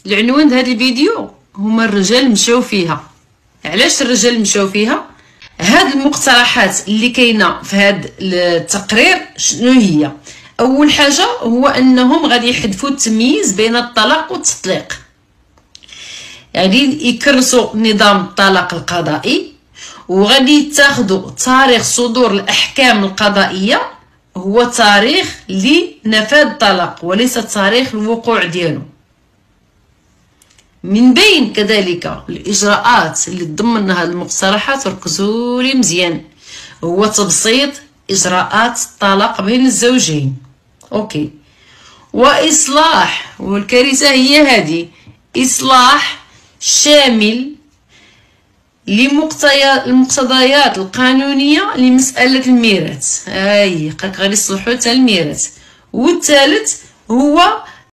العنوان هذا الفيديو هما الرجال مشاو فيها. علاش الرجال مشاو فيها؟ هاد المقترحات اللي كاينه في هاد التقرير شنو هي؟ اول حاجه هو انهم غادي يحذفوا التمييز بين الطلاق والتطليق، يعني يكرسوا نظام الطلاق القضائي، وغادي يتاخذوا تاريخ صدور الاحكام القضائيه هو تاريخ لنفاذ الطلاق وليس تاريخ الوقوع ديالو. من بين كذلك الاجراءات اللي ضمن هذه المقترحات، ركزوا لي مزيان، هو تبسيط اجراءات الطلاق بين الزوجين. اوكي، واصلاح، والكارثه هي هذه، اصلاح شامل للمقتضيات القانونيه لمساله الميراث. غادي يصلحوا حتى الميراث. والثالث هو